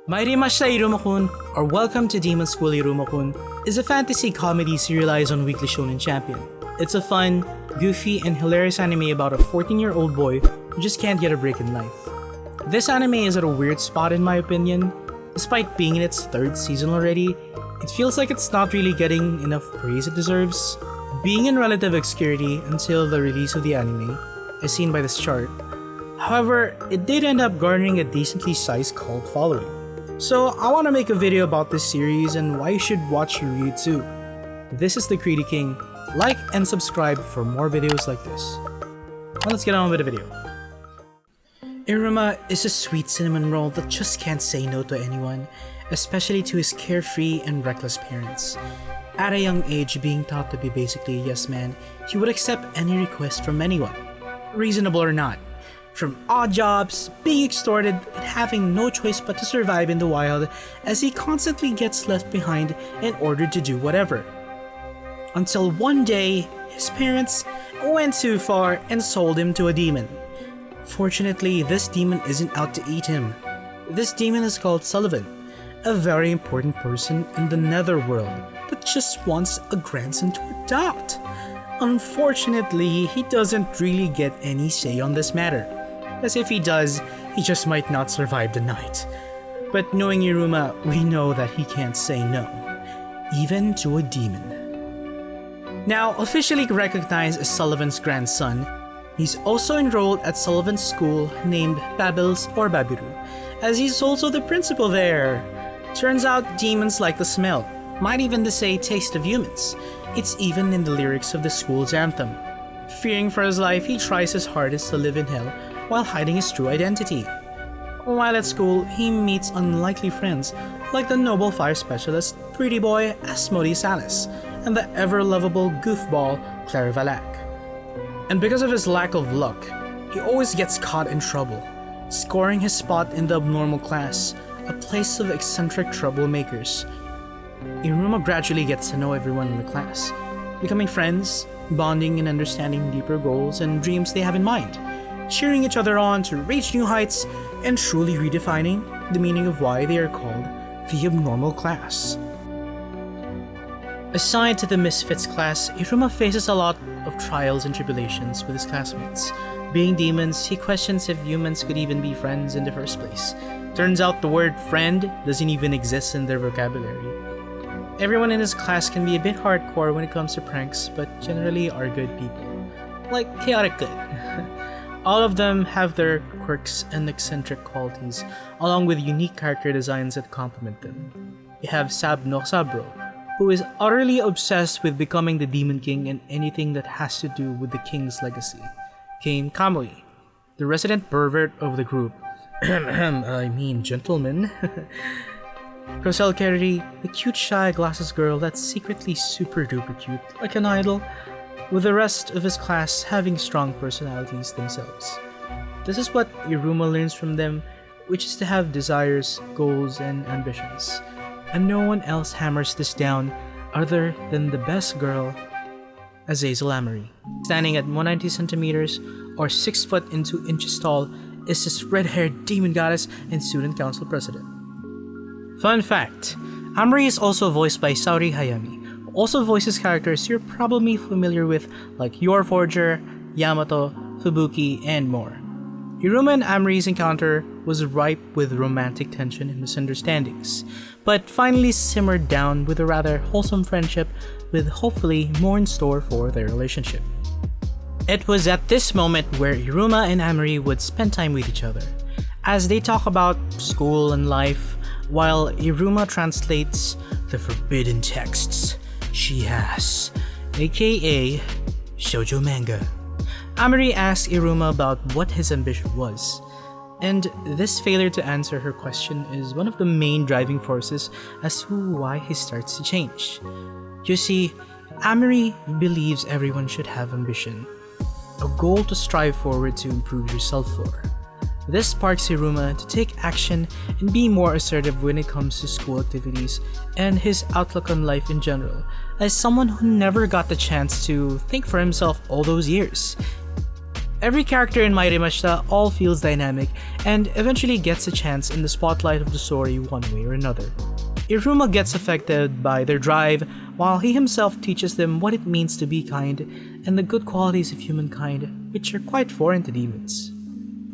Mairimashita Iruma-Kun, or Welcome to Demon School Iruma-Kun, is a fantasy comedy serialized on Weekly Shonen Champion. It's a fun, goofy, and hilarious anime about a 14-year-old boy who just can't get a break in life. This anime is at a weird spot in my opinion. Despite being in its third season already, it feels like it's not really getting enough praise it deserves. Being in relative obscurity until the release of the anime, as seen by this chart. However, it did end up garnering a decently sized cult following. So I want to make a video about this series and why you should watch your review too. This is the Greedy King. Like and subscribe for more videos like this. Now let's get on with the video. Iruma is a sweet cinnamon roll that just can't say no to anyone, especially to his carefree and reckless parents. At a young age, being taught to be basically a yes man, he would accept any request from anyone, reasonable or not. From odd jobs, being extorted, and having no choice but to survive in the wild as he constantly gets left behind in order to do whatever. Until one day, his parents went too far and sold him to a demon. Fortunately, this demon isn't out to eat him. This demon is called Sullivan, a very important person in the netherworld that just wants a grandson to adopt. Unfortunately, he doesn't really get any say on this matter, as if he does, he just might not survive the night. But knowing Iruma, we know that he can't say no, even to a demon. Now officially recognized as Sullivan's grandson, he's also enrolled at Sullivan's school named Babbles or Babiru, as he's also the principal there. Turns out demons like the smell, might even the say taste of humans. It's even in the lyrics of the school's anthem. Fearing for his life, he tries his hardest to live in hell while hiding his true identity. While at school, he meets unlikely friends like the noble fire specialist, pretty boy Asmodeus Alice, and the ever-lovable goofball Claire Valak. And because of his lack of luck, he always gets caught in trouble, scoring his spot in the abnormal class, a place of eccentric troublemakers. Iruma gradually gets to know everyone in the class, becoming friends, bonding and understanding deeper goals and dreams they have in mind, cheering each other on to reach new heights, and truly redefining the meaning of why they are called the abnormal class. Assigned to the Misfits Class, Iruma faces a lot of trials and tribulations with his classmates. Being demons, he questions if humans could even be friends in the first place. Turns out the word friend doesn't even exist in their vocabulary. Everyone in his class can be a bit hardcore when it comes to pranks, but generally are good people. Like chaotic good. All of them have their quirks and eccentric qualities, along with unique character designs that complement them. You have Sab no Sabro, who is utterly obsessed with becoming the Demon King and anything that has to do with the king's legacy. Kane Kamui, the resident pervert of the group. Gentleman. Rosel Kerry, the cute shy glasses girl that's secretly super duper cute, like an idol, with the rest of his class having strong personalities themselves. This is what Iruma learns from them, which is to have desires, goals, and ambitions. And no one else hammers this down other than the best girl, Azazel Ameri. Standing at 190 centimeters or 6 foot and 2 inches tall is this red-haired demon goddess and student council president. Fun fact, Ameri is also voiced by Saori Hayami, who also voices characters you're probably familiar with like Yor Forger, Yamato, Fubuki, and more. Iruma and Ameri's encounter was ripe with romantic tension and misunderstandings, but finally simmered down with a rather wholesome friendship with hopefully more in store for their relationship. It was at this moment where Iruma and Ameri would spend time with each other, as they talk about school and life, while Iruma translates the forbidden texts she has, aka shoujo manga. Ameri asks Iruma about what his ambition was, and this failure to answer her question is one of the main driving forces as to why he starts to change. You see, Ameri believes everyone should have ambition, a goal to strive forward to improve yourself for. This sparks Iruma to take action and be more assertive when it comes to school activities and his outlook on life in general, as someone who never got the chance to think for himself all those years. Every character in Mairimashita all feels dynamic and eventually gets a chance in the spotlight of the story one way or another. Iruma gets affected by their drive, while he himself teaches them what it means to be kind and the good qualities of humankind, which are quite foreign to demons.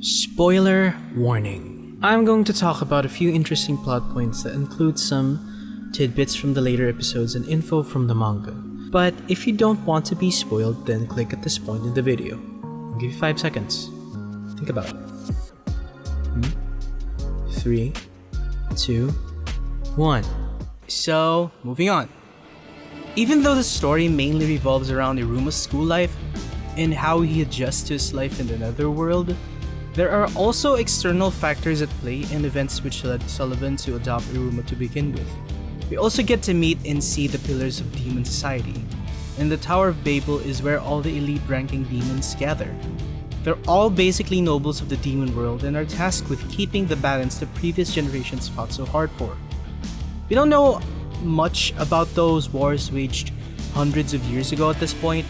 Spoiler warning. I'm going to talk about a few interesting plot points that include some tidbits from the later episodes and info from the manga. But if you don't want to be spoiled, then click at this point in the video. I'll give you 5 seconds. Think about it. 3, 2, 1. So, moving on. Even though the story mainly revolves around Iruma's school life and how he adjusts to his life in the netherworld, there are also external factors at play and events which led Sullivan to adopt Iruma to begin with. We also get to meet and see the pillars of demon society, and the Tower of Babel is where all the elite ranking demons gather. They're all basically nobles of the demon world and are tasked with keeping the balance the previous generations fought so hard for. We don't know much about those wars waged hundreds of years ago at this point,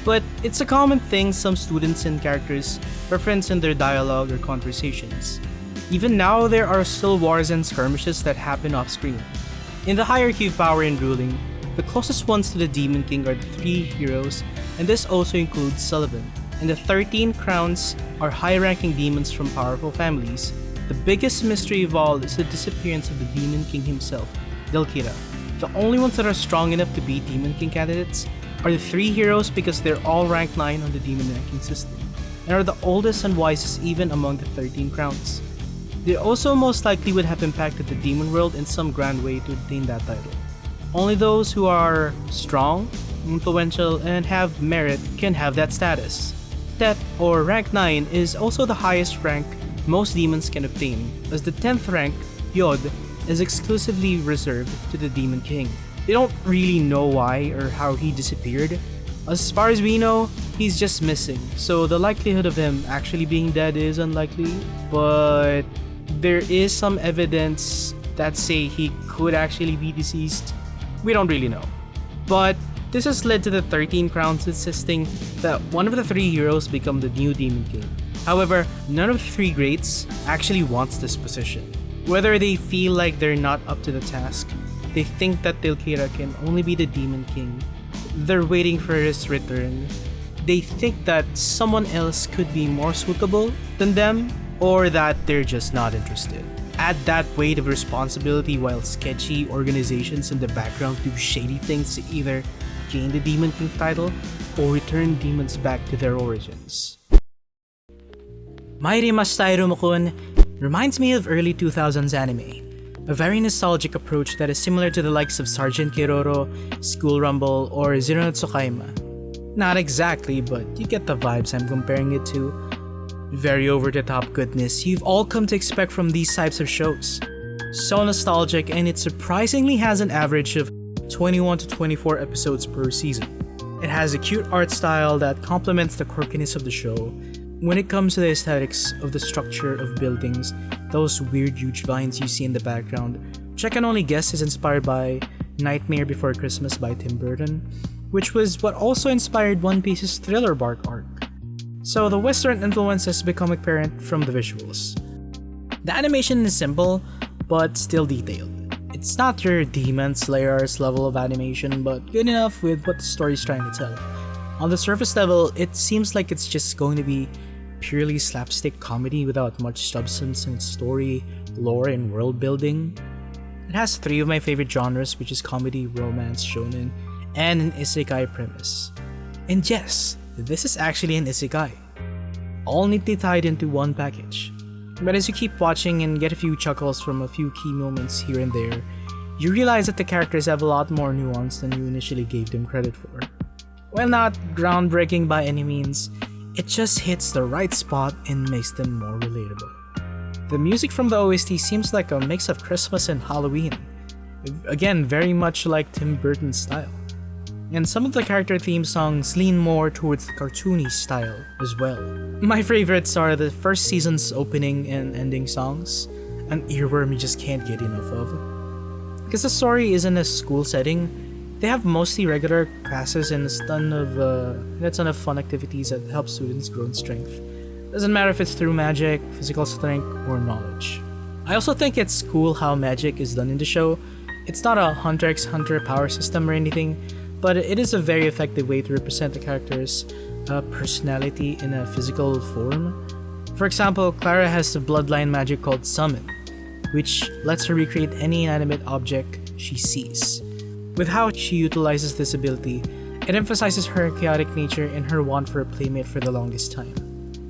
but it's a common thing some students and characters reference in their dialogue or conversations. Even now, there are still wars and skirmishes that happen off-screen. In the hierarchy of power and ruling, the closest ones to the Demon King are the 3 heroes, and this also includes Sullivan. And the 13 crowns are high-ranking demons from powerful families. The biggest mystery of all is the disappearance of the Demon King himself, Delkira. The only ones that are strong enough to be Demon King candidates are the 3 heroes because they're all ranked 9 on the demon ranking system, and are the oldest and wisest even among the 13 crowns. They also most likely would have impacted the demon world in some grand way to obtain that title. Only those who are strong, influential, and have merit can have that status. That, or rank 9, is also the highest rank most demons can obtain, as the 10th rank, Yod, is exclusively reserved to the Demon King. They don't really know why or how he disappeared. As far as we know, he's just missing, so the likelihood of him actually being dead is unlikely, but there is some evidence that say he could actually be deceased. We don't really know. But this has led to the 13 crowns insisting that one of the 3 heroes become the new Demon King. However, none of the 3 greats actually wants this position. Whether they feel like they're not up to the task, they think that Delkira can only be the Demon King. They're waiting for his return. They think that someone else could be more suitable than them, or that they're just not interested. Add that weight of responsibility while sketchy organizations in the background do shady things to either gain the Demon King title or return demons back to their origins. Mairimashita Iruma-Kun reminds me of early 2000s anime, a very nostalgic approach that is similar to the likes of Sergeant Kiroro, School Rumble, or Zero no Tsukaima. Not exactly, but you get the vibes I'm comparing it to. Very over-the-top goodness you've all come to expect from these types of shows. So nostalgic, and it surprisingly has an average of 21 to 24 episodes per season. It has a cute art style that complements the quirkiness of the show. When it comes to the aesthetics of the structure of buildings, those weird huge vines you see in the background, which I can only guess is inspired by Nightmare Before Christmas by Tim Burton, which was what also inspired One Piece's Thriller Bark arc. So the Western influence has become apparent from the visuals. The animation is simple, but still detailed. It's not your Demon Slayer's level of animation, but good enough with what the story's trying to tell. On the surface level, it seems like it's just going to be purely slapstick comedy without much substance in story, lore, and world building. It has 3 of my favorite genres, which is comedy, romance, shonen, and an isekai premise. And yes, this is actually an isekai, all neatly tied into one package. But as you keep watching and get a few chuckles from a few key moments here and there, you realize that the characters have a lot more nuance than you initially gave them credit for. While not groundbreaking by any means, it just hits the right spot and makes them more relatable. The music from the OST seems like a mix of Christmas and Halloween, again very much like Tim Burton's style. And some of the character theme songs lean more towards the cartoony style as well. My favorites are the first season's opening and ending songs, an earworm you just can't get enough of. Because the story is in a school setting, they have mostly regular classes and a ton of fun activities that help students grow in strength. Doesn't matter if it's through magic, physical strength, or knowledge. I also think it's cool how magic is done in the show. It's not a Hunter x Hunter power system or anything, but it is a very effective way to represent the character's personality in a physical form. For example, Clara has the bloodline magic called Summon, which lets her recreate any inanimate object she sees. With how she utilizes this ability, it emphasizes her chaotic nature and her want for a playmate for the longest time.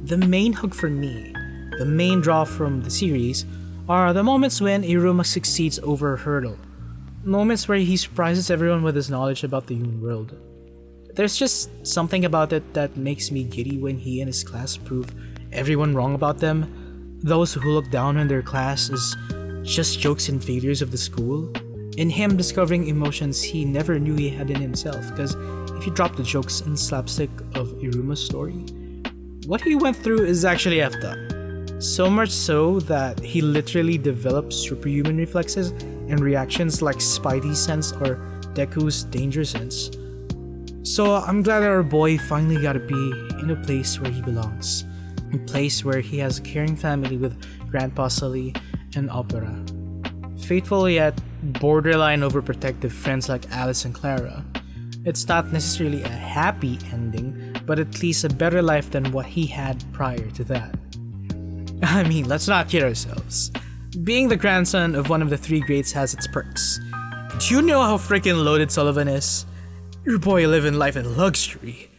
The main hook for me, the main draw from the series, are the moments when Iruma succeeds over a hurdle. Moments where he surprises everyone with his knowledge about the human world. There's just something about it that makes me giddy when he and his class prove everyone wrong about them. Those who look down on their class as just jokes and failures of the school. And him discovering emotions he never knew he had in himself, because if you drop the jokes and slapstick of Iruma's story, what he went through is actually effed up. So much so that he literally developed superhuman reflexes and reactions like Spidey's sense or Deku's danger sense. So I'm glad that our boy finally got to be in a place where he belongs. A place where he has a caring family with Grandpa Sully and Opera. Faithful yet borderline overprotective friends like Alice and Clara. It's not necessarily a happy ending, but at least a better life than what he had prior to that. I mean, let's not kid ourselves. Being the grandson of one of the three greats has its perks. Do you know how freaking loaded Sullivan is? Your boy living life in luxury.